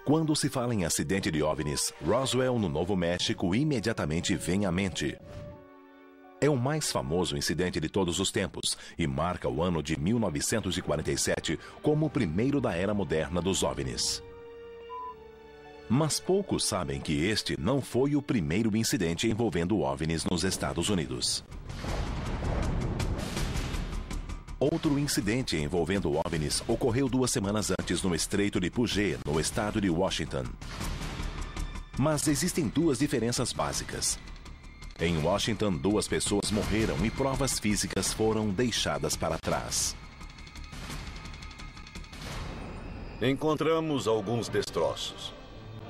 Quando se fala em acidente de OVNIs, Roswell, no Novo México, imediatamente vem à mente. É o mais famoso incidente de todos os tempos e marca o ano de 1947 como o primeiro da era moderna dos OVNIs. Mas poucos sabem que este não foi o primeiro incidente envolvendo OVNIs nos Estados Unidos. Outro incidente envolvendo OVNIs ocorreu 2 semanas antes no Estreito de Puget, no estado de Washington. Mas existem 2 diferenças básicas. Em Washington, 2 pessoas morreram e provas físicas foram deixadas para trás. Encontramos alguns destroços.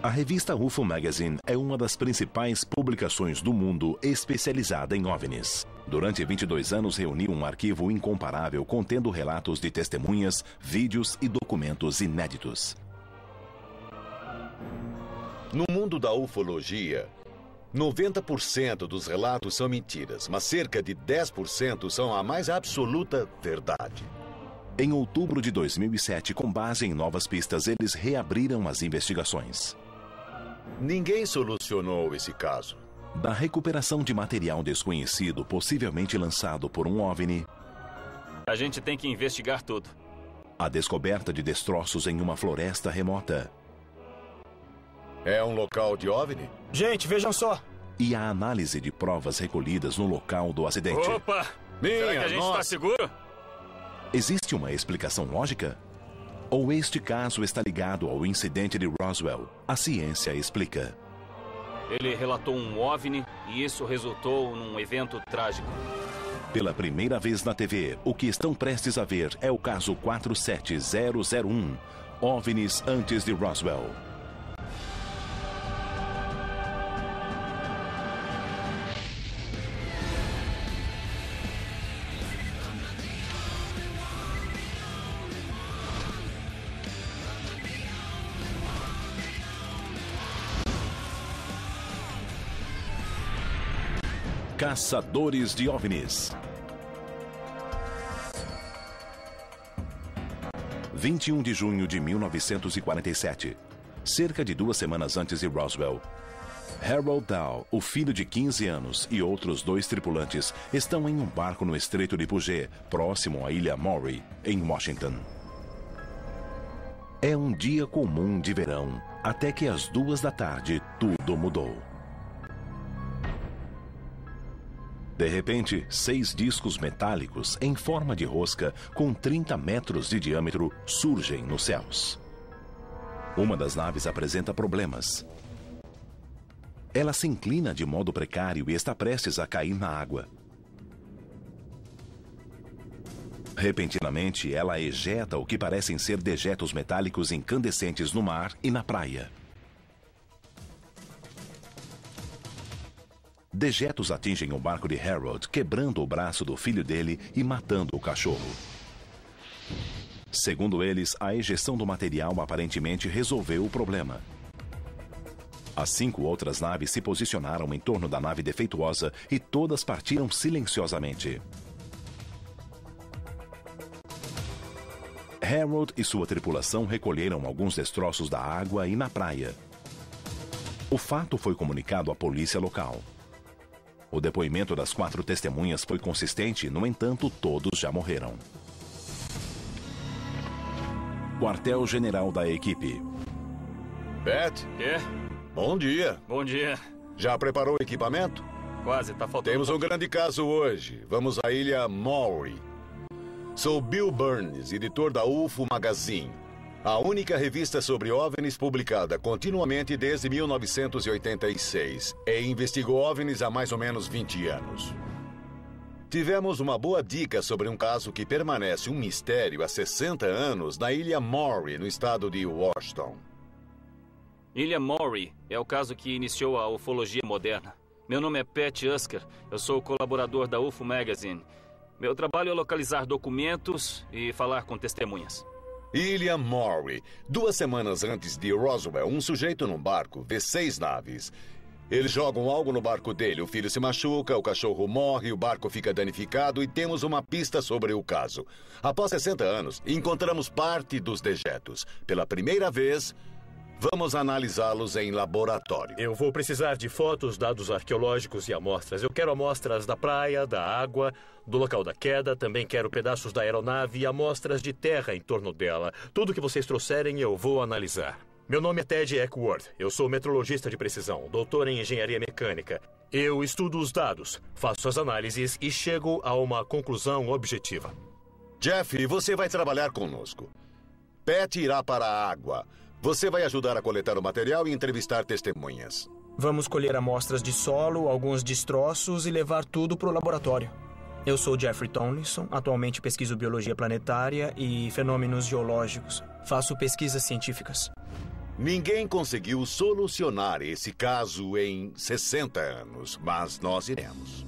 A revista UFO Magazine é uma das principais publicações do mundo especializada em OVNIs. Durante 22 anos reuniu um arquivo incomparável contendo relatos de testemunhas, vídeos e documentos inéditos. No mundo da ufologia, 90% dos relatos são mentiras, mas cerca de 10% são a mais absoluta verdade. Em outubro de 2007, com base em novas pistas, eles reabriram as investigações. Ninguém solucionou esse caso. Da recuperação de material desconhecido, possivelmente lançado por um OVNI, a gente tem que investigar tudo. A descoberta de destroços em uma floresta remota. É um local de OVNI? Gente, vejam só. E a análise de provas recolhidas no local do acidente. Opa! Será que a gente está seguro? Existe uma explicação lógica? Ou este caso está ligado ao incidente de Roswell? A ciência explica. Ele relatou um OVNI e isso resultou num evento trágico. Pela primeira vez na TV, o que estão prestes a ver é o caso 47001, OVNIs antes de Roswell. Caçadores de OVNIs. 21 de junho de 1947. Cerca de 2 semanas antes de Roswell. Harold Dow, o filho de 15 anos, e outros 2 tripulantes estão em um barco no Estreito de Puget, próximo à ilha Maury, em Washington. É um dia comum de verão, até que às 2 da tarde tudo mudou. De repente, 6 discos metálicos em forma de rosca com 30 metros de diâmetro surgem nos céus. Uma das naves apresenta problemas. Ela se inclina de modo precário e está prestes a cair na água. Repentinamente, ela ejeta o que parecem ser dejetos metálicos incandescentes no mar e na praia. Dejetos atingem o barco de Harold, quebrando o braço do filho dele e matando o cachorro. Segundo eles, a ejeção do material aparentemente resolveu o problema. As 5 outras naves se posicionaram em torno da nave defeituosa e todas partiram silenciosamente. Harold e sua tripulação recolheram alguns destroços da água e na praia. O fato foi comunicado à polícia local. O depoimento das 4 testemunhas foi consistente, no entanto, todos já morreram. Quartel-general da equipe. Beth? Quê? Bom dia. Bom dia. Já preparou o equipamento? Quase, tá faltando. Temos um grande caso hoje. Vamos à ilha Maury. Sou Bill Burns, editor da UFO Magazine, a única revista sobre OVNIs publicada continuamente desde 1986 e investigou OVNIs há mais ou menos 20 anos. Tivemos uma boa dica sobre um caso que permanece um mistério há 60 anos na ilha Maury, no estado de Washington. Ilha Maury é o caso que iniciou a ufologia moderna. Meu nome é Pat Usker, eu sou colaborador da UFO Magazine. Meu trabalho é localizar documentos e falar com testemunhas. Ilha Maury. 2 semanas antes de Roswell, um sujeito num barco vê 6 naves. Eles jogam algo no barco dele, o filho se machuca, o cachorro morre, o barco fica danificado e temos uma pista sobre o caso. Após 60 anos, encontramos parte dos dejetos. Pela primeira vez, Vamos analisá-los em laboratório. Eu vou precisar de fotos, dados arqueológicos e amostras. Eu quero amostras da praia, da água, do local da queda. Também quero pedaços da aeronave e amostras de terra em torno dela. Tudo que vocês trouxerem eu vou analisar. Meu nome é Ted Eckworth. Eu sou metrologista de precisão, doutor em engenharia mecânica. Eu estudo os dados, faço as análises e chego a uma conclusão objetiva. Jeff, você vai trabalhar conosco. Pat irá para a água. Você vai ajudar a coletar o material e entrevistar testemunhas. Vamos colher amostras de solo, alguns destroços e levar tudo para o laboratório. Eu sou Jeffrey Tomlinson, atualmente pesquiso biologia planetária e fenômenos geológicos. Faço pesquisas científicas. Ninguém conseguiu solucionar esse caso em 60 anos, mas nós iremos.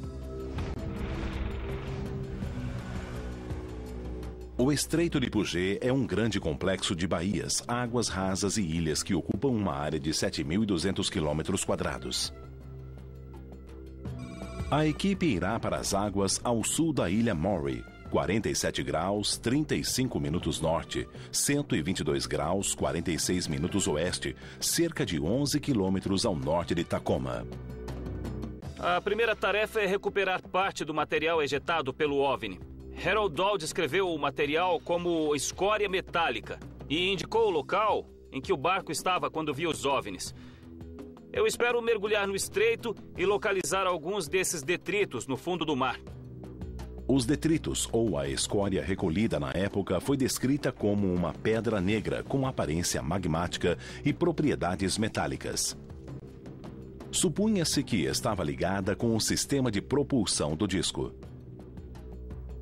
O Estreito de Puget é um grande complexo de baías, águas rasas e ilhas que ocupam uma área de 7.200 km². A equipe irá para as águas ao sul da ilha Maury, 47 graus, 35 minutos norte, 122 graus, 46 minutos oeste, cerca de 11 quilômetros ao norte de Tacoma. A primeira tarefa é recuperar parte do material ejetado pelo OVNI. Harold Dahl descreveu o material como escória metálica e indicou o local em que o barco estava quando viu os OVNIs. Eu espero mergulhar no estreito e localizar alguns desses detritos no fundo do mar. Os detritos, ou a escória recolhida na época, foi descrita como uma pedra negra com aparência magmática e propriedades metálicas. Supunha-se que estava ligada com o sistema de propulsão do disco.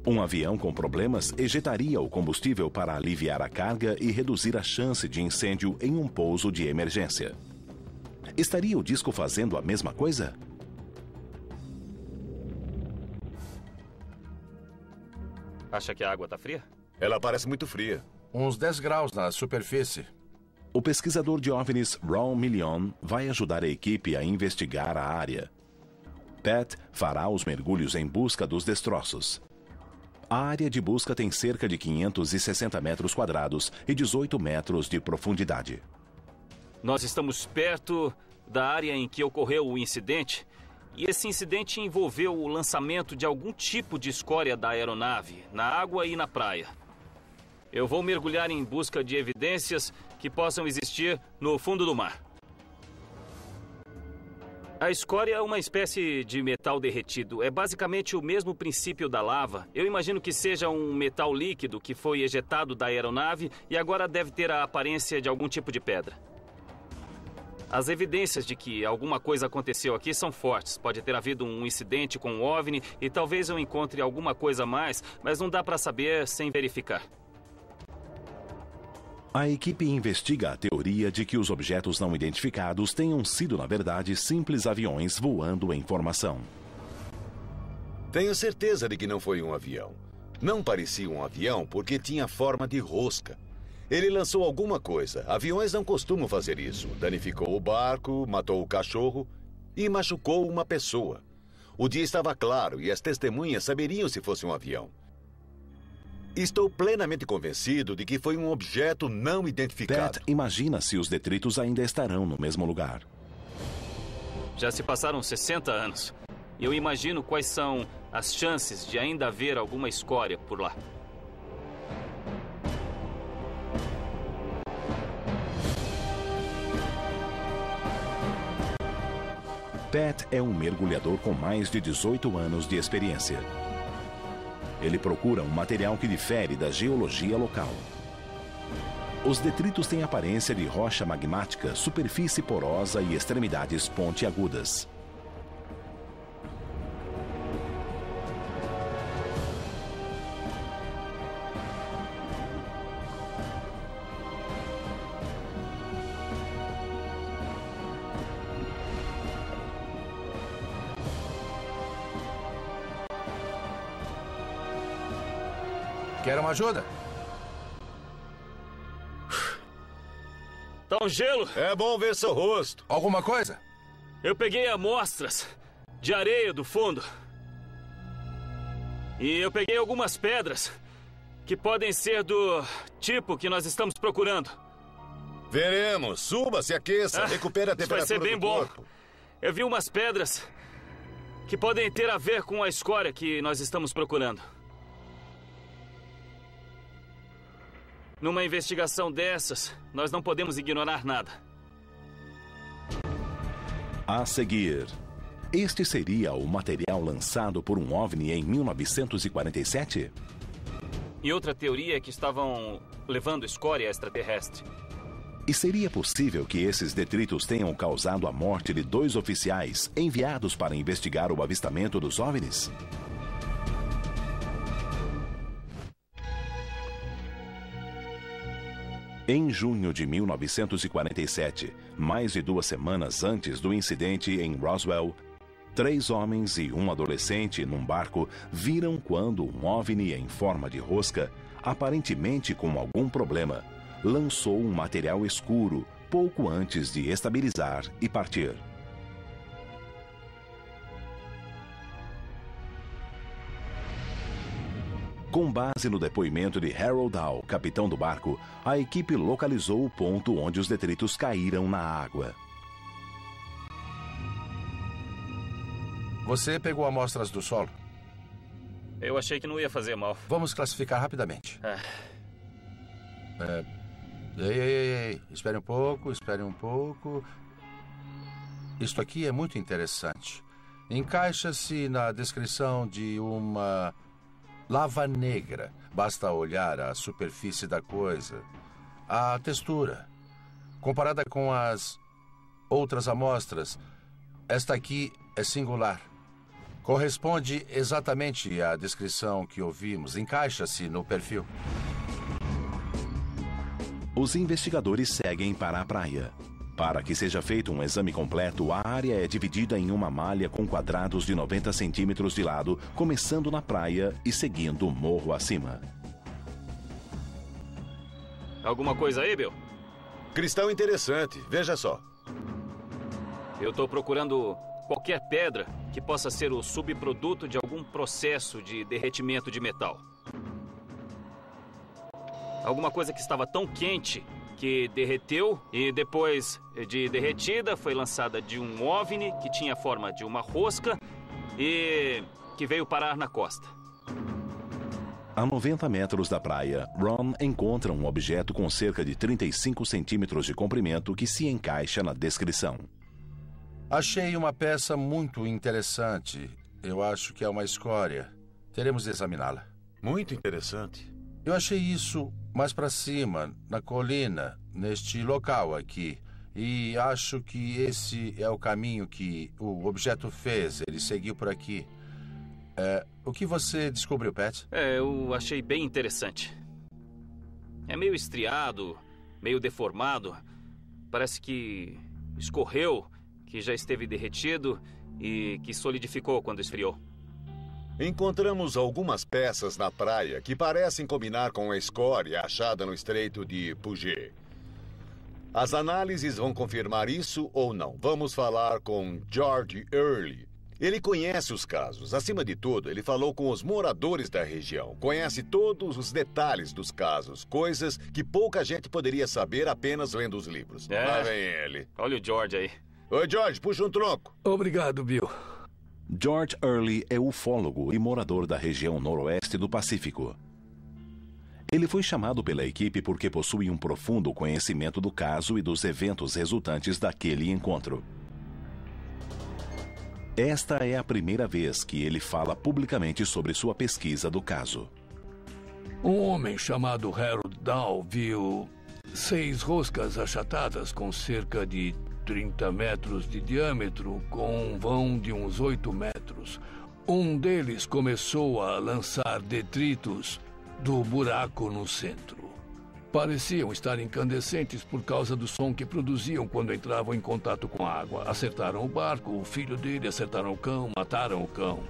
Um avião com problemas ejetaria o combustível para aliviar a carga e reduzir a chance de incêndio em um pouso de emergência. Estaria o disco fazendo a mesma coisa? Acha que a água está fria? Ela parece muito fria. Uns 10 graus na superfície. O pesquisador de OVNIs Ron Million vai ajudar a equipe a investigar a área. Pat fará os mergulhos em busca dos destroços. A área de busca tem cerca de 560 metros quadrados e 18 metros de profundidade. Nós estamos perto da área em que ocorreu o incidente, e esse incidente envolveu o lançamento de algum tipo de escória da aeronave, na água e na praia. Eu vou mergulhar em busca de evidências que possam existir no fundo do mar. A escória é uma espécie de metal derretido. É basicamente o mesmo princípio da lava. Eu imagino que seja um metal líquido que foi ejetado da aeronave e agora deve ter a aparência de algum tipo de pedra. As evidências de que alguma coisa aconteceu aqui são fortes. Pode ter havido um incidente com um OVNI e talvez eu encontre alguma coisa a mais, mas não dá para saber sem verificar. A equipe investiga a teoria de que os objetos não identificados tenham sido, na verdade, simples aviões voando em formação. Tenho certeza de que não foi um avião. Não parecia um avião porque tinha forma de rosca. Ele lançou alguma coisa. Aviões não costumam fazer isso. Danificou o barco, matou o cachorro e machucou uma pessoa. O dia estava claro e as testemunhas saberiam se fosse um avião. Estou plenamente convencido de que foi um objeto não identificado. Pat imagina se os detritos ainda estarão no mesmo lugar. Já se passaram 60 anos. E eu imagino quais são as chances de ainda haver alguma escória por lá. Pat é um mergulhador com mais de 18 anos de experiência. Ele procura um material que difere da geologia local. Os detritos têm aparência de rocha magmática, superfície porosa e extremidades pontiagudas. Quer uma ajuda? Tá um gelo. É bom ver seu rosto. Alguma coisa? Eu peguei amostras de areia do fundo. E eu peguei algumas pedras que podem ser do tipo que nós estamos procurando. Veremos. Suba, se aqueça, recupere a temperatura vai ser bem do bom. corpo. Eu vi umas pedras que podem ter a ver com a escória que nós estamos procurando. Numa investigação dessas, nós não podemos ignorar nada. A seguir, este seria o material lançado por um OVNI em 1947? E outra teoria é que estavam levando escória extraterrestre. E seria possível que esses detritos tenham causado a morte de 2 oficiais enviados para investigar o avistamento dos OVNIs? Em junho de 1947, mais de 2 semanas antes do incidente em Roswell, 3 homens e um adolescente num barco viram quando um OVNI em forma de rosca, aparentemente com algum problema, lançou um material escuro pouco antes de estabilizar e partir. Com base no depoimento de Harold Dow, capitão do barco, a equipe localizou o ponto onde os detritos caíram na água. Você pegou amostras do solo? Eu achei que não ia fazer mal. Vamos classificar rapidamente. Ei. Espere um pouco. Isto aqui é muito interessante. Encaixa-se na descrição de uma lava negra. Basta olhar a superfície da coisa. A textura. Comparada com as outras amostras, esta aqui é singular. Corresponde exatamente à descrição que ouvimos. Encaixa-se no perfil. Os investigadores seguem para a praia. Para que seja feito um exame completo, a área é dividida em uma malha com quadrados de 90 centímetros de lado, começando na praia e seguindo o morro acima. Alguma coisa aí, Bill? Cristal interessante. Veja só. Eu estou procurando qualquer pedra que possa ser o subproduto de algum processo de derretimento de metal. Alguma coisa que estava tão quente que derreteu e depois de derretida foi lançada de um OVNI que tinha a forma de uma rosca e que veio parar na costa. A 90 metros da praia, Ron encontra um objeto com cerca de 35 centímetros de comprimento que se encaixa na descrição. Achei uma peça muito interessante. Eu acho que é uma escória. Teremos de examiná-la. Muito interessante. Eu achei isso mais para cima, na colina, neste local aqui. E acho que esse é o caminho que o objeto fez. Ele seguiu por aqui. O que você descobriu, Pat? Eu achei bem interessante. É meio estriado, meio deformado. Parece que escorreu, que já esteve derretido e que solidificou quando esfriou. Encontramos algumas peças na praia que parecem combinar com a escória achada no Estreito de Puget. As análises vão confirmar isso ou não. Vamos falar com George Early. Ele conhece os casos. Acima de tudo, ele falou com os moradores da região. Conhece todos os detalhes dos casos. Coisas que pouca gente poderia saber apenas lendo os livros. Lá vem ele. Olha o George aí. Oi, George, puxa um tronco. Obrigado, Bill. George Early é ufólogo e morador da região noroeste do Pacífico. Ele foi chamado pela equipe porque possui um profundo conhecimento do caso e dos eventos resultantes daquele encontro. Esta é a primeira vez que ele fala publicamente sobre sua pesquisa do caso. Um homem chamado Harold Dow viu 6 roscas achatadas com cerca de 30 metros de diâmetro, com um vão de uns 8 metros. Um deles começou a lançar detritos do buraco no centro. Pareciam estar incandescentes por causa do som que produziam quando entravam em contato com a água. Acertaram o barco, o filho dele, acertaram o cão, mataram o cão.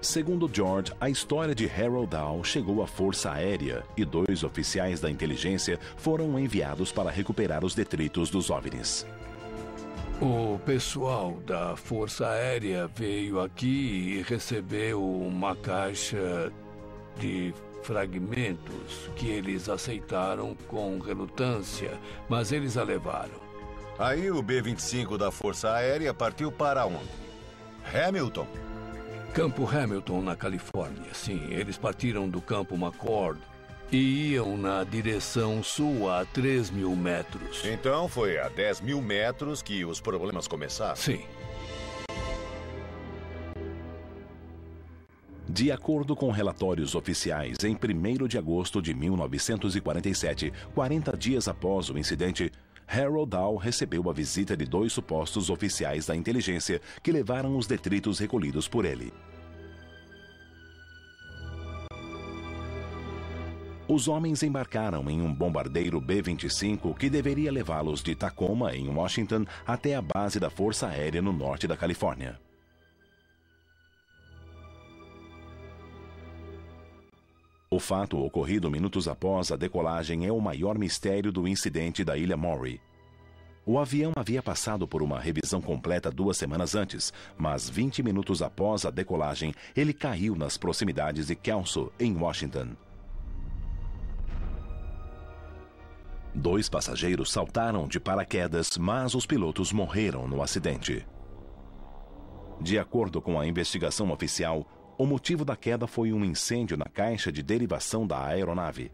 Segundo George, a história de Harold Dow chegou à Força Aérea e 2 oficiais da inteligência foram enviados para recuperar os detritos dos OVNIs. O pessoal da Força Aérea veio aqui e recebeu uma caixa de fragmentos que eles aceitaram com relutância, mas eles a levaram. Aí o B-25 da Força Aérea partiu para onde? Hamilton. Campo Hamilton, na Califórnia. Sim, eles partiram do Campo McCord e iam na direção sul a 3.000 metros. Então foi a 10.000 metros que os problemas começaram? Sim. De acordo com relatórios oficiais, em 1º de agosto de 1947, 40 dias após o incidente, Harold Dahl recebeu a visita de 2 supostos oficiais da inteligência que levaram os detritos recolhidos por ele. Os homens embarcaram em um bombardeiro B-25 que deveria levá-los de Tacoma, em Washington, até a base da Força Aérea no norte da Califórnia. O fato ocorrido minutos após a decolagem é o maior mistério do incidente da Ilha Maury. O avião havia passado por uma revisão completa 2 semanas antes, mas 20 minutos após a decolagem, ele caiu nas proximidades de Kelso, em Washington. 2 passageiros saltaram de paraquedas, mas os pilotos morreram no acidente. De acordo com a investigação oficial, o motivo da queda foi um incêndio na caixa de derivação da aeronave.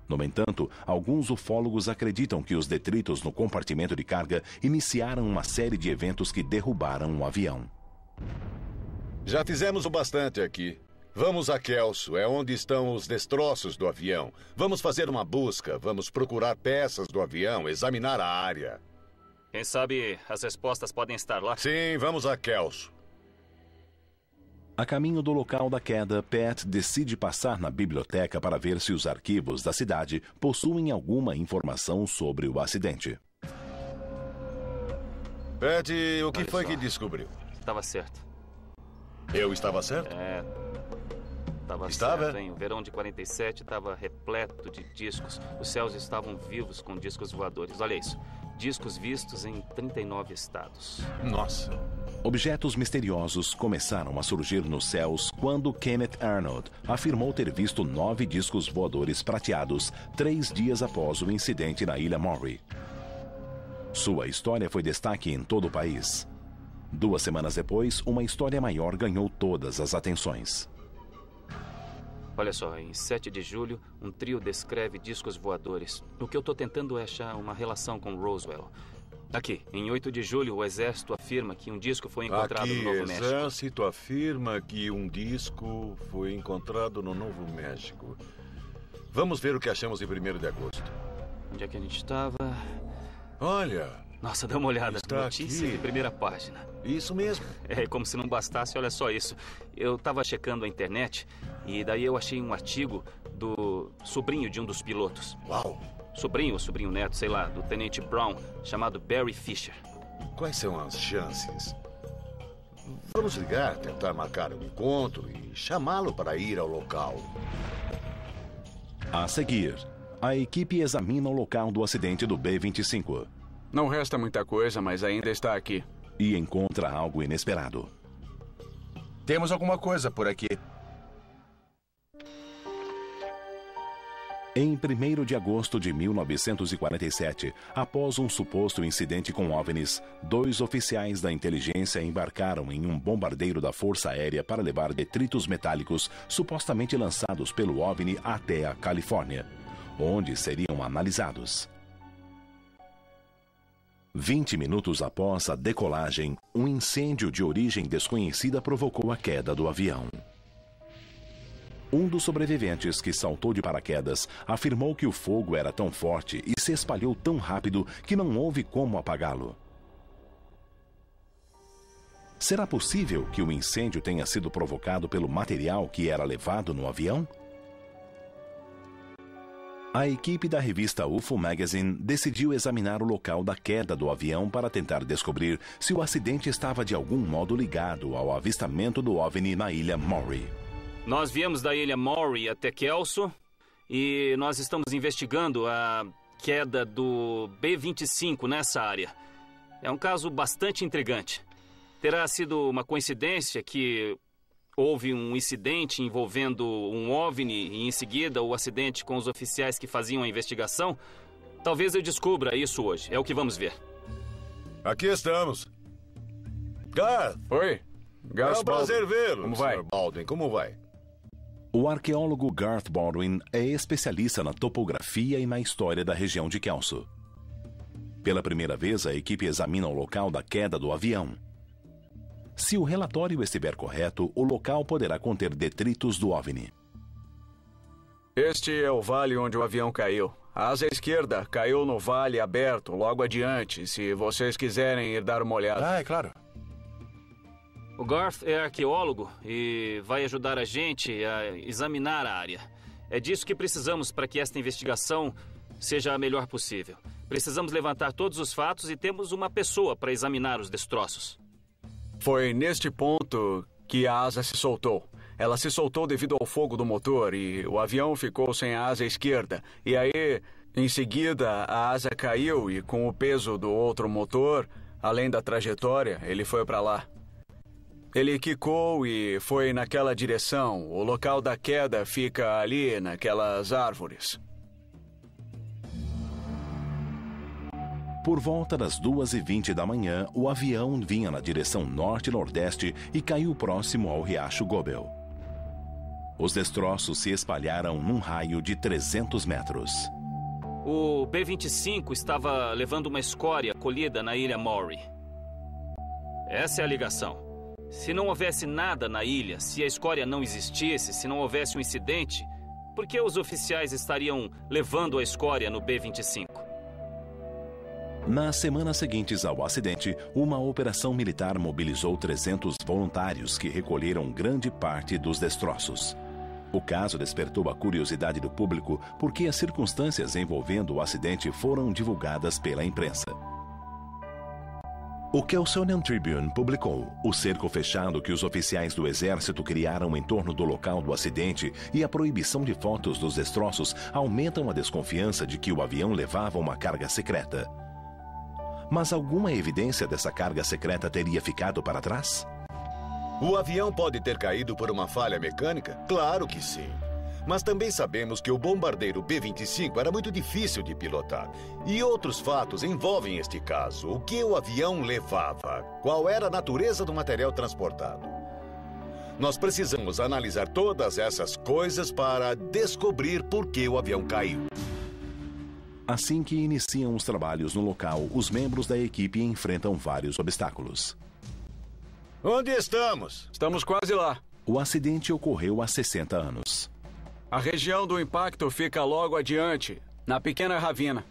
No entanto, alguns ufólogos acreditam que os detritos no compartimento de carga iniciaram uma série de eventos que derrubaram o avião. Já fizemos o bastante aqui. Vamos a Kelso, é onde estão os destroços do avião. Vamos fazer uma busca, vamos procurar peças do avião, examinar a área. Quem sabe as respostas podem estar lá? Sim, vamos a Kelso. A caminho do local da queda, Pat decide passar na biblioteca para ver se os arquivos da cidade possuem alguma informação sobre o acidente. Pat, o que foi que descobriu? Estava certo. Eu estava certo? Estava certo, hein? O verão de 47 estava repleto de discos. Os céus estavam vivos com discos voadores. Olha isso. Discos vistos em 39 estados. Nossa. Objetos misteriosos começaram a surgir nos céus quando Kenneth Arnold afirmou ter visto 9 discos voadores prateados 3 dias após o incidente na Ilha Maury. Sua história foi destaque em todo o país. 2 semanas depois, uma história maior ganhou todas as atenções. Olha só, em 7 de julho, um trio descreve discos voadores. O que eu estou tentando é achar uma relação com Roswell. Aqui, em 8 de julho, o Exército afirma que um disco foi encontrado no Novo México. O Exército afirma que um disco foi encontrado no Novo México. Vamos ver o que achamos em 1º de agosto. Onde é que a gente estava? Olha... Nossa, dá uma olhada. Está Notícia aqui. de primeira página. Isso mesmo. É, como se não bastasse, olha só isso. Eu estava checando a internet e daí eu achei um artigo do sobrinho de um dos pilotos. Uau! Sobrinho ou sobrinho neto, sei lá, do Tenente Brown, chamado Barry Fisher. Quais são as chances? Vamos ligar, tentar marcar um encontro e chamá-lo para ir ao local. A seguir, a equipe examina o local do acidente do B-25. Não resta muita coisa, mas ainda está aqui. E encontra algo inesperado. Temos alguma coisa por aqui. Em 1º de agosto de 1947, após um suposto incidente com OVNIs, 2 oficiais da inteligência embarcaram em um bombardeiro da Força Aérea para levar detritos metálicos supostamente lançados pelo OVNI até a Califórnia, onde seriam analisados. 20 minutos após a decolagem, um incêndio de origem desconhecida provocou a queda do avião. Um dos sobreviventes, que saltou de paraquedas, afirmou que o fogo era tão forte e se espalhou tão rápido que não houve como apagá-lo. Será possível que o incêndio tenha sido provocado pelo material que era levado no avião? A equipe da revista UFO Magazine decidiu examinar o local da queda do avião para tentar descobrir se o acidente estava de algum modo ligado ao avistamento do OVNI na Ilha Maury. Nós viemos da Ilha Maury até Kelso e nós estamos investigando a queda do B-25 nessa área. É um caso bastante intrigante. Terá sido uma coincidência que houve um incidente envolvendo um OVNI e, em seguida, o acidente com os oficiais que faziam a investigação, talvez eu descubra isso hoje. É o que vamos ver. Aqui estamos. Garth! Oi, Garth É um prazer Baldwin. vê-lo, Como vai? Sr. Baldwin. Como vai? O arqueólogo Garth Baldwin é especialista na topografia e na história da região de Kelso. Pela primeira vez, a equipe examina o local da queda do avião. Se o relatório estiver correto, o local poderá conter detritos do OVNI. Este é o vale onde o avião caiu. A asa esquerda caiu no vale aberto, logo adiante, se vocês quiserem ir dar uma olhada. Ah, é claro. O Garth é arqueólogo e vai ajudar a gente a examinar a área. É disso que precisamos para que esta investigação seja a melhor possível. Precisamos levantar todos os fatos e temos uma pessoa para examinar os destroços. Foi neste ponto que a asa se soltou. Ela se soltou devido ao fogo do motor e o avião ficou sem a asa esquerda. E aí, em seguida, a asa caiu e com o peso do outro motor, além da trajetória, ele foi para lá. Ele quicou e foi naquela direção. O local da queda fica ali, naquelas árvores. Por volta das 2h20 da manhã, o avião vinha na direção norte-nordeste e caiu próximo ao riacho Gobel. Os destroços se espalharam num raio de 300 metros. O B-25 estava levando uma escória colhida na ilha Maury. Essa é a ligação. Se não houvesse nada na ilha, se a escória não existisse, se não houvesse um incidente, por que os oficiais estariam levando a escória no B-25? Nas semanas seguintes ao acidente, uma operação militar mobilizou 300 voluntários que recolheram grande parte dos destroços. O caso despertou a curiosidade do público porque as circunstâncias envolvendo o acidente foram divulgadas pela imprensa. O Kelsonian Tribune publicou o cerco fechado que os oficiais do exército criaram em torno do local do acidente e a proibição de fotos dos destroços aumentam a desconfiança de que o avião levava uma carga secreta. Mas alguma evidência dessa carga secreta teria ficado para trás? O avião pode ter caído por uma falha mecânica? Claro que sim. Mas também sabemos que o bombardeiro B-25 era muito difícil de pilotar. E outros fatos envolvem este caso. O que o avião levava? Qual era a natureza do material transportado? Nós precisamos analisar todas essas coisas para descobrir por que o avião caiu. Assim que iniciam os trabalhos no local, os membros da equipe enfrentam vários obstáculos. Onde estamos? Estamos quase lá. O acidente ocorreu há 60 anos. A região do impacto fica logo adiante, na pequena ravina.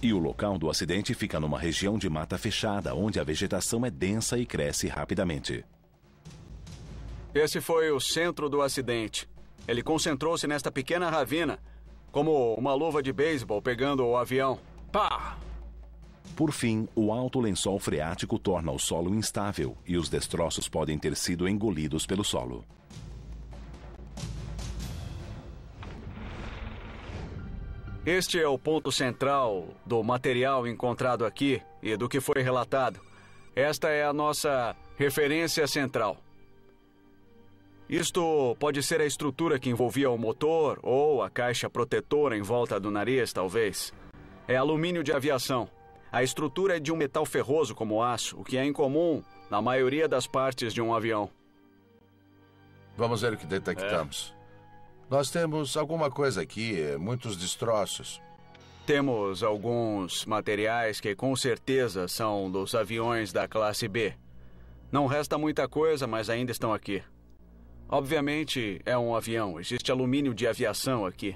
E o local do acidente fica numa região de mata fechada, onde a vegetação é densa e cresce rapidamente. Esse foi o centro do acidente. Ele concentrou-se nesta pequena ravina, como uma luva de beisebol pegando o avião. Pá! Por fim, o alto lençol freático torna o solo instável e os destroços podem ter sido engolidos pelo solo. Este é o ponto central do material encontrado aqui e do que foi relatado. Esta é a nossa referência central. Isto pode ser a estrutura que envolvia o motor ou a caixa protetora em volta do nariz, talvez. É alumínio de aviação. A estrutura é de um metal ferroso como aço, o que é incomum na maioria das partes de um avião. Vamos ver o que detectamos. Nós temos alguma coisa aqui, muitos destroços. Temos alguns materiais que com certeza são dos aviões da classe B. Não resta muita coisa, mas ainda estão aqui. Obviamente é um avião, existe alumínio de aviação aqui.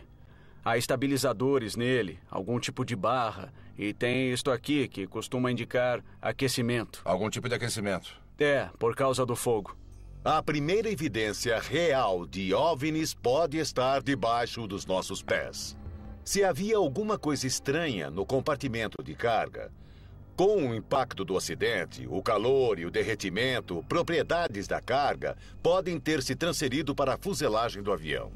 Há estabilizadores nele, algum tipo de barra, e tem isto aqui que costuma indicar aquecimento. Algum tipo de aquecimento? É, por causa do fogo. A primeira evidência real de OVNIs pode estar debaixo dos nossos pés. Se havia alguma coisa estranha no compartimento de carga, com o impacto do acidente, o calor e o derretimento, propriedades da carga podem ter se transferido para a fuselagem do avião.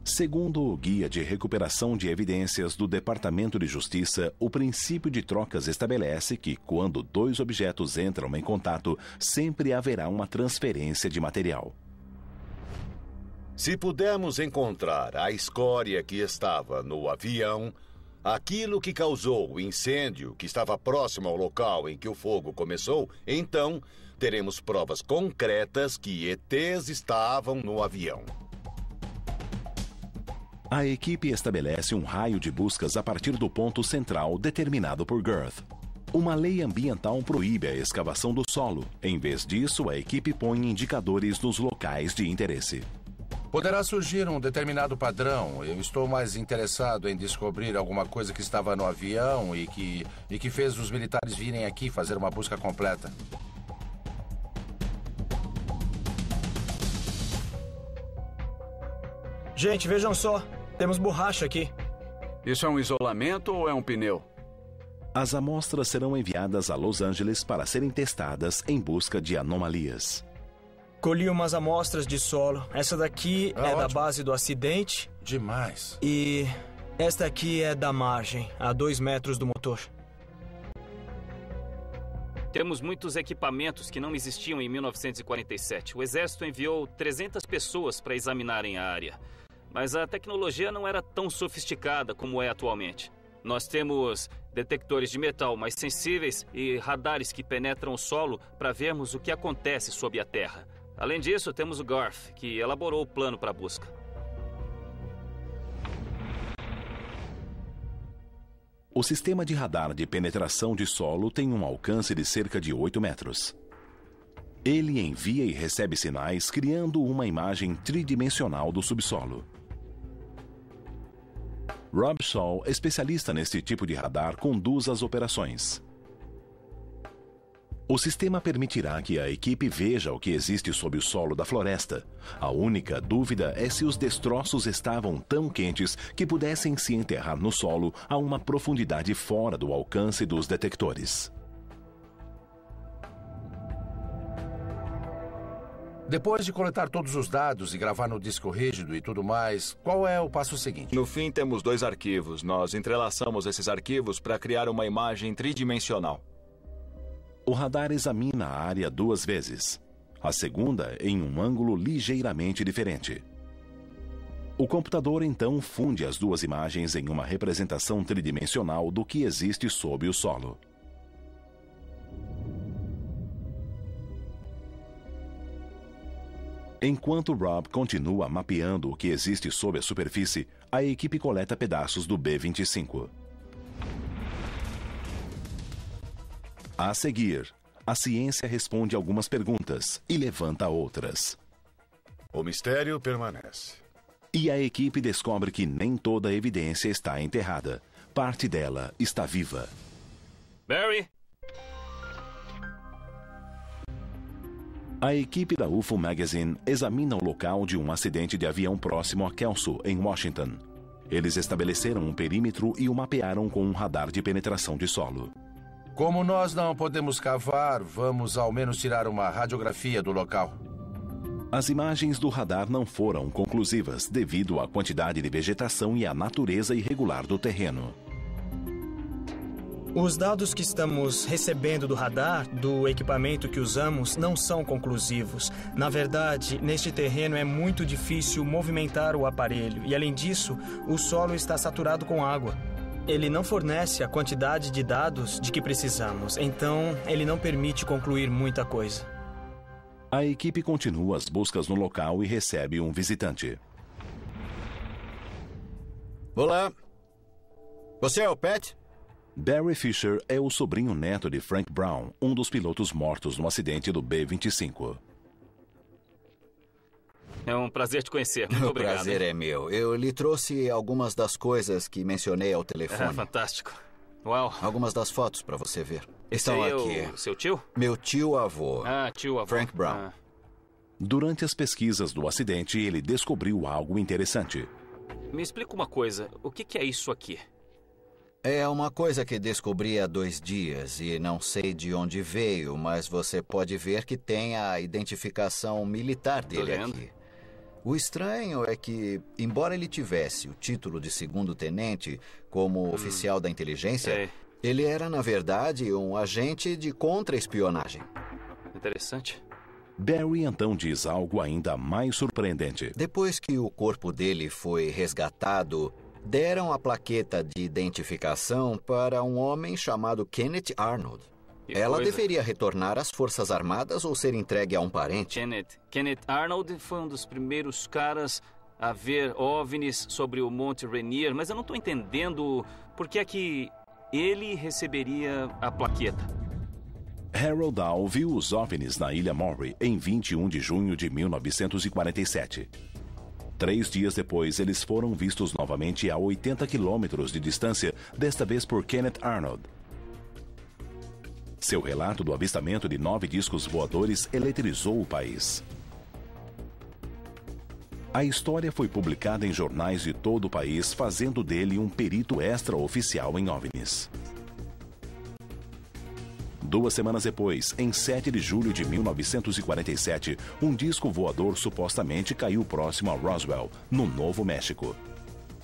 Segundo o Guia de Recuperação de Evidências do Departamento de Justiça, o princípio de trocas estabelece que, quando dois objetos entram em contato, sempre haverá uma transferência de material. Se pudermos encontrar a escória que estava no avião, aquilo que causou o incêndio que estava próximo ao local em que o fogo começou, então teremos provas concretas que ETs estavam no avião. A equipe estabelece um raio de buscas a partir do ponto central determinado por Girth. Uma lei ambiental proíbe a escavação do solo. Em vez disso, a equipe põe indicadores nos locais de interesse. Poderá surgir um determinado padrão. Eu estou mais interessado em descobrir alguma coisa que estava no avião e que fez os militares virem aqui fazer uma busca completa. Gente, vejam só. Temos borracha aqui. Isso é um isolamento ou é um pneu? As amostras serão enviadas a Los Angeles para serem testadas em busca de anomalias. Colhi umas amostras de solo. Essa daqui é da base do acidente. Demais. E esta aqui é da margem, a 2 metros do motor. Temos muitos equipamentos que não existiam em 1947. O Exército enviou 300 pessoas para examinarem a área. Mas a tecnologia não era tão sofisticada como é atualmente. Nós temos detectores de metal mais sensíveis e radares que penetram o solo para vermos o que acontece sob a terra. Além disso, temos o Garth, que elaborou o plano para a busca. O sistema de radar de penetração de solo tem um alcance de cerca de 8 metros. Ele envia e recebe sinais, criando uma imagem tridimensional do subsolo. Rob Shaw, especialista neste tipo de radar, conduz as operações. O sistema permitirá que a equipe veja o que existe sob o solo da floresta. A única dúvida é se os destroços estavam tão quentes que pudessem se enterrar no solo a uma profundidade fora do alcance dos detectores. Depois de coletar todos os dados e gravar no disco rígido e tudo mais, qual é o passo seguinte? No fim, temos 2 arquivos. Nós entrelaçamos esses arquivos para criar uma imagem tridimensional. O radar examina a área 2 vezes. A segunda em um ângulo ligeiramente diferente. O computador então funde as 2 imagens em uma representação tridimensional do que existe sob o solo. Enquanto Rob continua mapeando o que existe sob a superfície, a equipe coleta pedaços do B-25. A seguir, a ciência responde algumas perguntas e levanta outras. O mistério permanece. E a equipe descobre que nem toda a evidência está enterrada. Parte dela está viva. Barry? A equipe da UFO Magazine examina o local de um acidente de avião próximo a Kelso, em Washington. Eles estabeleceram um perímetro e o mapearam com um radar de penetração de solo. Como nós não podemos cavar, vamos ao menos tirar uma radiografia do local. As imagens do radar não foram conclusivas devido à quantidade de vegetação e à natureza irregular do terreno. Os dados que estamos recebendo do radar, do equipamento que usamos, não são conclusivos. Na verdade, neste terreno é muito difícil movimentar o aparelho e, além disso, o solo está saturado com água. Ele não fornece a quantidade de dados de que precisamos, então ele não permite concluir muita coisa. A equipe continua as buscas no local e recebe um visitante. Olá. Você é o Pat? Barry Fisher é o sobrinho neto de Frank Brown, um dos pilotos mortos no acidente do B-25. É um prazer te conhecer. Muito obrigado. O prazer é meu. Eu lhe trouxe algumas das coisas que mencionei ao telefone. É fantástico. Uau. Algumas das fotos para você ver. Estão aqui. O seu tio? Meu tio-avô. Ah, tio-avô. Frank Brown. Durante as pesquisas do acidente, ele descobriu algo interessante. Me explica uma coisa. O que é isso aqui? É uma coisa que descobri há 2 dias e não sei de onde veio, mas você pode ver que tem a identificação militar dele aqui. O estranho é que, embora ele tivesse o título de 2º tenente como oficial da inteligência, ele era, na verdade, um agente de contra-espionagem. Interessante. Barry então diz algo ainda mais surpreendente. Depois que o corpo dele foi resgatado, deram a plaqueta de identificação para um homem chamado Kenneth Arnold. Ela deveria retornar às Forças Armadas ou ser entregue a um parente? Kenneth Arnold foi um dos primeiros caras a ver OVNIs sobre o Monte Rainier, mas eu não estou entendendo por que é que ele receberia a plaqueta. Harold Dow viu os OVNIs na Ilha Maury em 21 de junho de 1947. 3 dias depois, eles foram vistos novamente a 80 quilômetros de distância, desta vez por Kenneth Arnold. Seu relato do avistamento de 9 discos voadores eletrizou o país. A história foi publicada em jornais de todo o país, fazendo dele um perito extraoficial em OVNIs. 2 semanas depois, em 7 de julho de 1947, um disco voador supostamente caiu próximo a Roswell, no Novo México.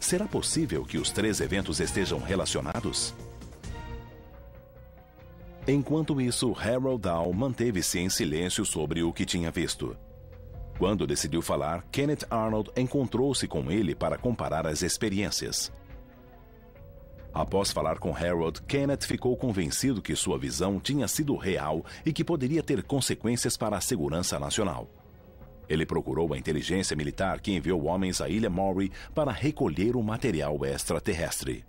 Será possível que os 3 eventos estejam relacionados? Enquanto isso, Harold Dow manteve-se em silêncio sobre o que tinha visto. Quando decidiu falar, Kenneth Arnold encontrou-se com ele para comparar as experiências. Após falar com Harold, Kenneth ficou convencido que sua visão tinha sido real e que poderia ter consequências para a segurança nacional. Ele procurou a inteligência militar que enviou homens à Ilha Maury para recolher o material extraterrestre.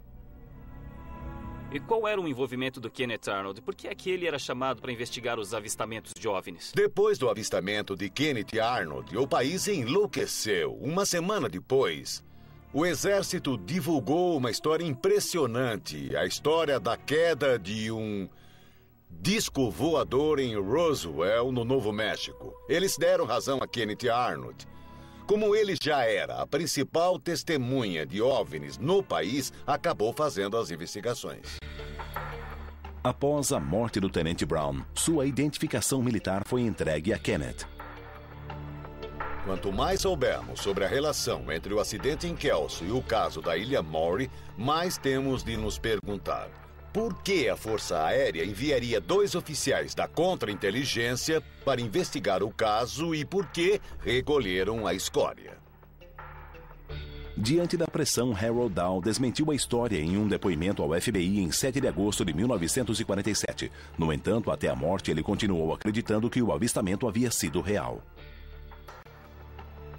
E qual era o envolvimento do Kenneth Arnold? Por que é que ele era chamado para investigar os avistamentos de OVNIs? Depois do avistamento de Kenneth Arnold, o país enlouqueceu. Uma semana depois, o exército divulgou uma história impressionante. A história da queda de um disco voador em Roswell, no Novo México. Eles deram razão a Kenneth Arnold. Como ele já era a principal testemunha de OVNIs no país, acabou fazendo as investigações. Após a morte do Tenente Brown, sua identificação militar foi entregue a Kenneth. Quanto mais soubermos sobre a relação entre o acidente em Kelso e o caso da Ilha Maury, mais temos de nos perguntar: por que a Força Aérea enviaria 2 oficiais da contra-inteligência para investigar o caso e por que recolheram a escória? Diante da pressão, Harold Dow desmentiu a história em um depoimento ao FBI em 7 de agosto de 1947. No entanto, até a morte, ele continuou acreditando que o avistamento havia sido real.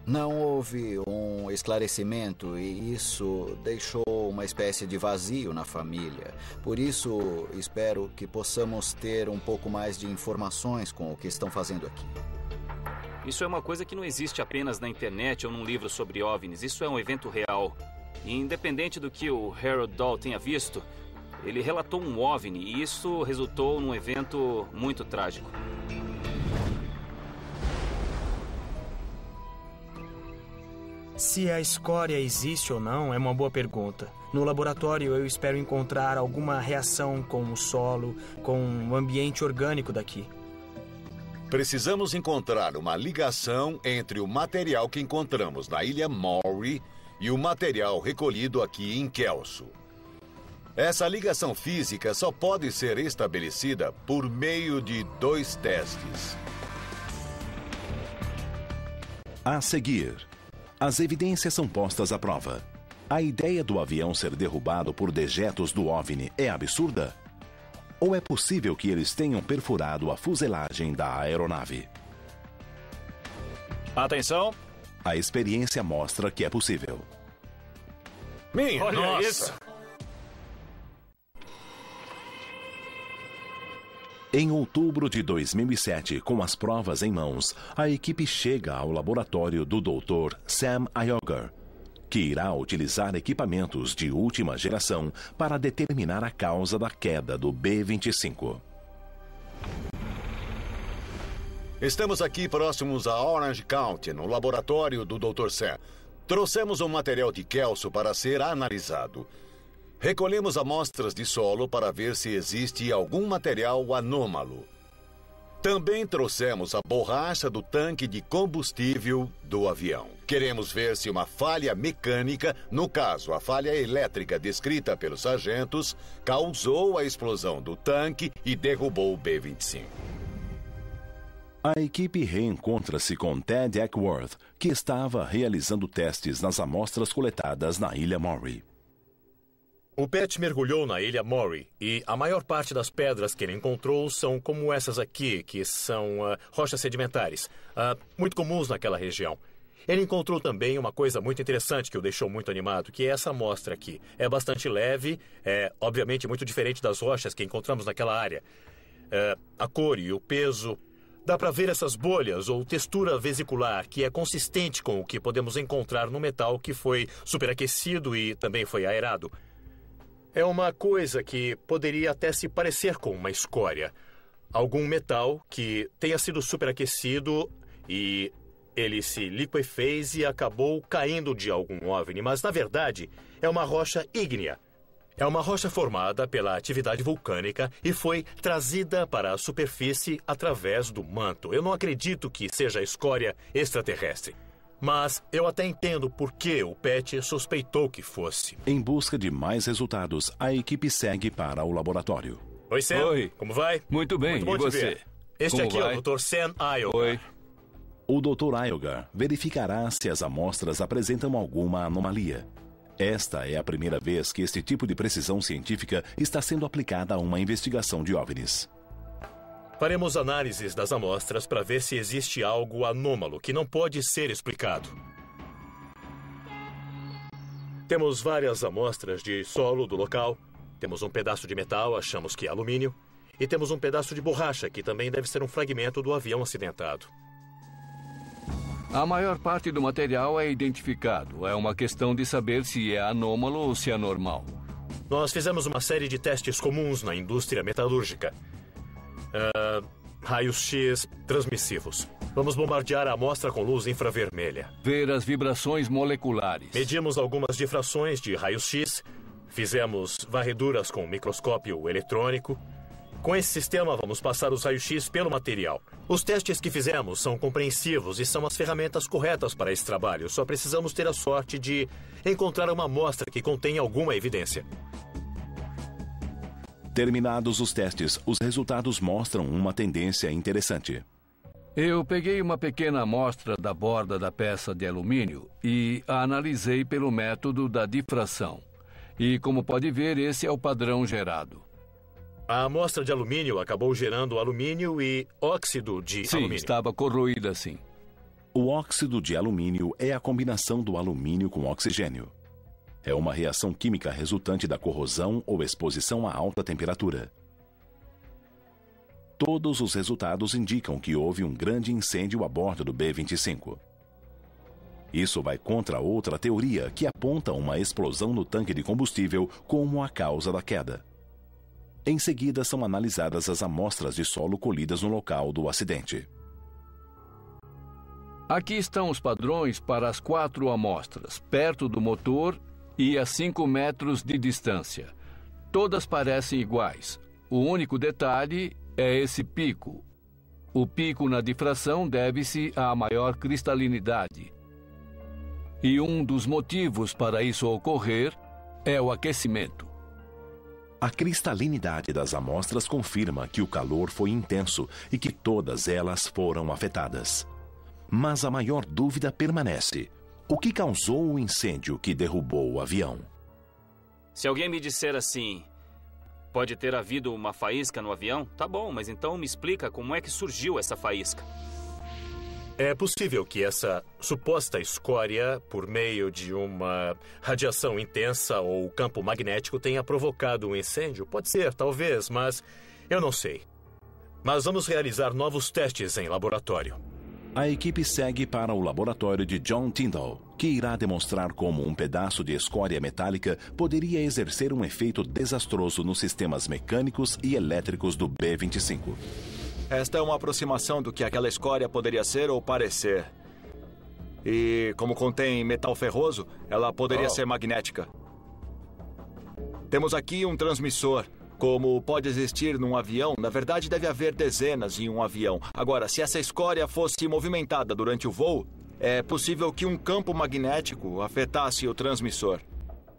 Não houve um esclarecimento e isso deixou uma espécie de vazio na família. Por isso, espero que possamos ter um pouco mais de informações com o que estão fazendo aqui. Isso é uma coisa que não existe apenas na internet ou num livro sobre OVNIs. Isso é um evento real. E independente do que o Harold Dow tenha visto, ele relatou um OVNI e isso resultou num evento muito trágico. Se a escória existe ou não é uma boa pergunta. No laboratório eu espero encontrar alguma reação com o solo, com o ambiente orgânico daqui. Precisamos encontrar uma ligação entre o material que encontramos na Ilha Maury e o material recolhido aqui em Kelso. Essa ligação física só pode ser estabelecida por meio de 2 testes. A seguir, as evidências são postas à prova. A ideia do avião ser derrubado por dejetos do OVNI é absurda? Ou é possível que eles tenham perfurado a fuselagem da aeronave? Atenção! A experiência mostra que é possível. Olha isso! Em outubro de 2007, com as provas em mãos, a equipe chega ao laboratório do Dr. Sam Iogar, que irá utilizar equipamentos de última geração para determinar a causa da queda do B-25. Estamos aqui próximos a Orange County, no laboratório do Dr. Sam. Trouxemos um material de Kelso para ser analisado. Recolhemos amostras de solo para ver se existe algum material anômalo. Também trouxemos a borracha do tanque de combustível do avião. Queremos ver se uma falha mecânica, no caso a falha elétrica descrita pelos sargentos, causou a explosão do tanque e derrubou o B-25. A equipe reencontra-se com Ted Eckworth, que estava realizando testes nas amostras coletadas na Ilha Maury. O Pat mergulhou na Ilha Maury e a maior parte das pedras que ele encontrou são como essas aqui, que são rochas sedimentares, muito comuns naquela região. Ele encontrou também uma coisa muito interessante que o deixou muito animado, que é essa amostra aqui. É bastante leve, é obviamente muito diferente das rochas que encontramos naquela área. A cor e o peso... Dá para ver essas bolhas ou textura vesicular que é consistente com o que podemos encontrar no metal que foi superaquecido e também foi aerado. É uma coisa que poderia até se parecer com uma escória. Algum metal que tenha sido superaquecido e ele se liquefez e acabou caindo de algum OVNI, mas na verdade é uma rocha ígnea. É uma rocha formada pela atividade vulcânica e foi trazida para a superfície através do manto. Eu não acredito que seja escória extraterrestre. Mas eu até entendo por que o Pat suspeitou que fosse. Em busca de mais resultados, a equipe segue para o laboratório. Oi, Sam. Oi. Como vai? Muito bem. Muito bom E te você? ver. Este Como aqui vai? é o Dr. Sam Iogar. Oi. O Dr. Iogar verificará se as amostras apresentam alguma anomalia. Esta é a primeira vez que este tipo de precisão científica está sendo aplicada a uma investigação de OVNIs. Faremos análises das amostras para ver se existe algo anômalo que não pode ser explicado. Temos várias amostras de solo do local. Temos um pedaço de metal, achamos que é alumínio. E temos um pedaço de borracha, que também deve ser um fragmento do avião acidentado. A maior parte do material é identificado. É uma questão de saber se é anômalo ou se é normal. Nós fizemos uma série de testes comuns na indústria metalúrgica. Raios-X transmissivos. Vamos bombardear a amostra com luz infravermelha. Ver as vibrações moleculares. Medimos algumas difrações de raios-X. Fizemos varreduras com microscópio eletrônico. Com esse sistema, vamos passar os raios-X pelo material. Os testes que fizemos são compreensivos e são as ferramentas corretas para esse trabalho. Só precisamos ter a sorte de encontrar uma amostra que contém alguma evidência. Terminados os testes, os resultados mostram uma tendência interessante. Eu peguei uma pequena amostra da borda da peça de alumínio e a analisei pelo método da difração. E, como pode ver, esse é o padrão gerado. A amostra de alumínio acabou gerando alumínio e óxido de alumínio. Sim, estava corroída sim. O óxido de alumínio é a combinação do alumínio com oxigênio. É uma reação química resultante da corrosão ou exposição a alta temperatura. Todos os resultados indicam que houve um grande incêndio a bordo do B-25. Isso vai contra outra teoria que aponta uma explosão no tanque de combustível como a causa da queda. Em seguida, são analisadas as amostras de solo colhidas no local do acidente. Aqui estão os padrões para as 4 amostras, perto do motor e a 5 metros de distância. Todas parecem iguais. O único detalhe é esse pico. O pico na difração deve-se à maior cristalinidade. E um dos motivos para isso ocorrer é o aquecimento. A cristalinidade das amostras confirma que o calor foi intenso e que todas elas foram afetadas. Mas a maior dúvida permanece. O que causou o incêndio que derrubou o avião? Se alguém me disser assim, pode ter havido uma faísca no avião? Tá bom, mas então me explica como é que surgiu essa faísca. É possível que essa suposta escória, por meio de uma radiação intensa ou campo magnético, tenha provocado um incêndio? Pode ser, talvez, mas eu não sei. Mas vamos realizar novos testes em laboratório. A equipe segue para o laboratório de John Tyndall, que irá demonstrar como um pedaço de escória metálica poderia exercer um efeito desastroso nos sistemas mecânicos e elétricos do B-25. Esta é uma aproximação do que aquela escória poderia ser ou parecer. E, como contém metal ferroso, ela poderia ser magnética. Temos aqui um transmissor. Como pode existir num avião, na verdade deve haver dezenas em um avião. Agora, se essa escória fosse movimentada durante o voo, é possível que um campo magnético afetasse o transmissor.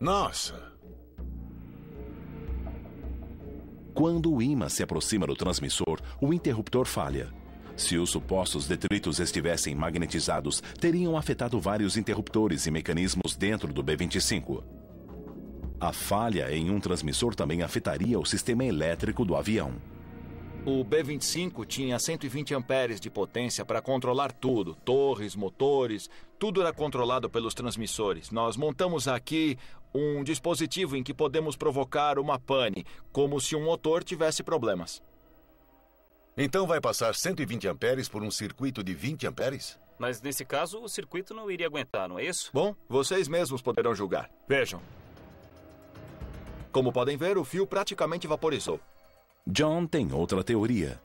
Nossa! Quando o ímã se aproxima do transmissor, o interruptor falha. Se os supostos detritos estivessem magnetizados, teriam afetado vários interruptores e mecanismos dentro do B-25. A falha em um transmissor também afetaria o sistema elétrico do avião. O B-25 tinha 120 amperes de potência para controlar tudo. Torres, motores, tudo era controlado pelos transmissores. Nós montamos aqui um dispositivo em que podemos provocar uma pane, como se um motor tivesse problemas. Então vai passar 120 amperes por um circuito de 20 amperes? Mas nesse caso, o circuito não iria aguentar, não é isso? Bom, vocês mesmos poderão julgar. Vejam. Como podem ver, o fio praticamente vaporizou. John tem outra teoria.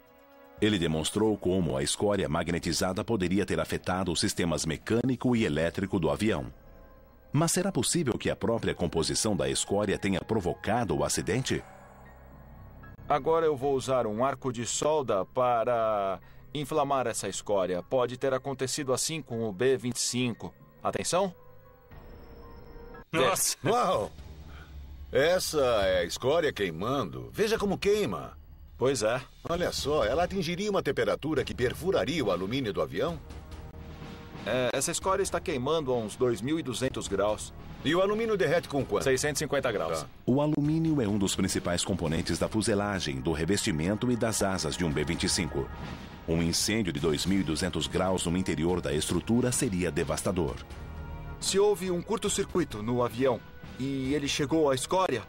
Ele demonstrou como a escória magnetizada poderia ter afetado os sistemas mecânico e elétrico do avião. Mas será possível que a própria composição da escória tenha provocado o acidente? Agora eu vou usar um arco de solda para inflamar essa escória. Pode ter acontecido assim com o B-25. Atenção. Nossa! Uau! Essa é a escória queimando. Veja como queima. Pois é. Olha só, ela atingiria uma temperatura que perfuraria o alumínio do avião? Essa escória está queimando a uns 2.200 graus. E o alumínio derrete com quanto? 650 graus. Tá. O alumínio é um dos principais componentes da fuselagem, do revestimento e das asas de um B-25. Um incêndio de 2.200 graus no interior da estrutura seria devastador. Se houve um curto-circuito no avião e ele chegou à escória,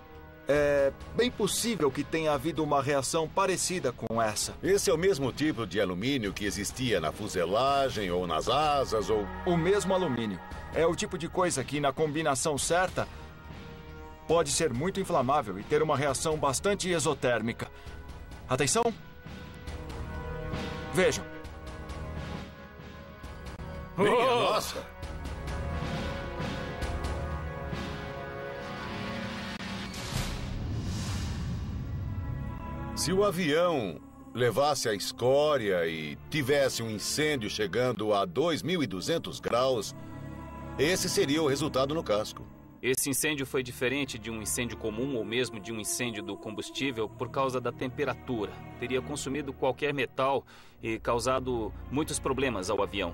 é bem possível que tenha havido uma reação parecida com essa. Esse é o mesmo tipo de alumínio que existia na fuselagem ou nas asas ou... O mesmo alumínio. É o tipo de coisa que, na combinação certa, pode ser muito inflamável e ter uma reação bastante exotérmica. Atenção! Vejam. Minha nossa! Se o avião levasse a escória e tivesse um incêndio chegando a 2.200 graus, esse seria o resultado no casco. Esse incêndio foi diferente de um incêndio comum ou mesmo de um incêndio do combustível por causa da temperatura. Teria consumido qualquer metal e causado muitos problemas ao avião.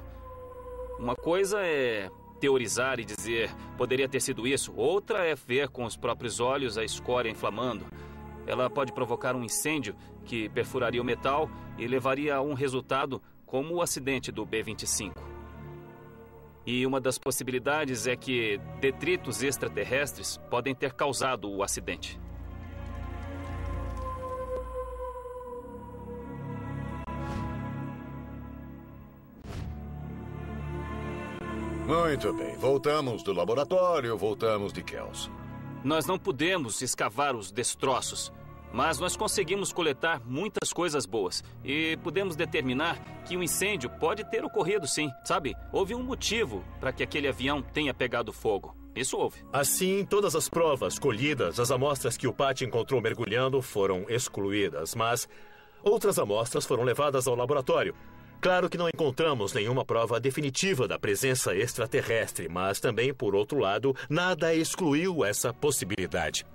Uma coisa é teorizar e dizer poderia ter sido isso. Outra é ver com os próprios olhos a escória inflamando. Ela pode provocar um incêndio que perfuraria o metal e levaria a um resultado como o acidente do B-25. E uma das possibilidades é que detritos extraterrestres podem ter causado o acidente. Muito bem. Voltamos do laboratório, voltamos de Kelso. Nós não pudemos escavar os destroços, mas nós conseguimos coletar muitas coisas boas e pudemos determinar que o incêndio pode ter ocorrido sim. Sabe, houve um motivo para que aquele avião tenha pegado fogo. Isso houve. Assim, todas as provas colhidas, as amostras que o Pat encontrou mergulhando foram excluídas, mas outras amostras foram levadas ao laboratório. Claro que não encontramos nenhuma prova definitiva da presença extraterrestre, mas também, por outro lado, nada excluiu essa possibilidade.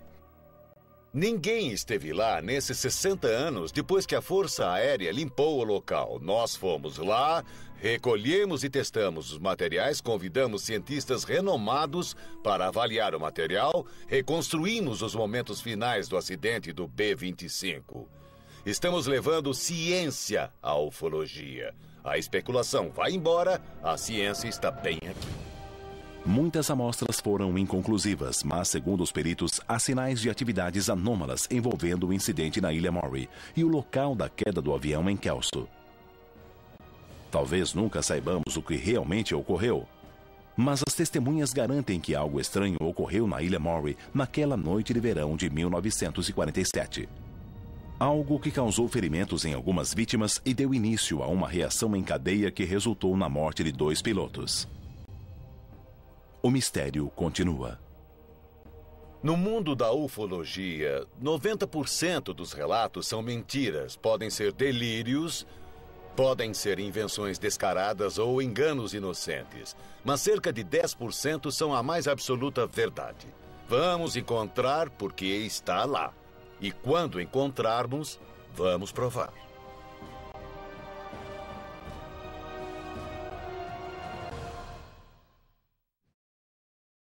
Ninguém esteve lá nesses 60 anos depois que a Força Aérea limpou o local. Nós fomos lá, recolhemos e testamos os materiais, convidamos cientistas renomados para avaliar o material, reconstruímos os momentos finais do acidente do B-25. Estamos levando ciência à ufologia. A especulação vai embora, a ciência está bem aqui. Muitas amostras foram inconclusivas, mas, segundo os peritos, há sinais de atividades anômalas envolvendo o incidente na Ilha Maury e o local da queda do avião em Kelso. Talvez nunca saibamos o que realmente ocorreu, mas as testemunhas garantem que algo estranho ocorreu na Ilha Maury naquela noite de verão de 1947. Algo que causou ferimentos em algumas vítimas e deu início a uma reação em cadeia que resultou na morte de 2 pilotos. O mistério continua. No mundo da ufologia, 90% dos relatos são mentiras. Podem ser delírios, podem ser invenções descaradas ou enganos inocentes. Mas cerca de 10% são a mais absoluta verdade. Vamos encontrar porque está lá. E quando encontrarmos, vamos provar.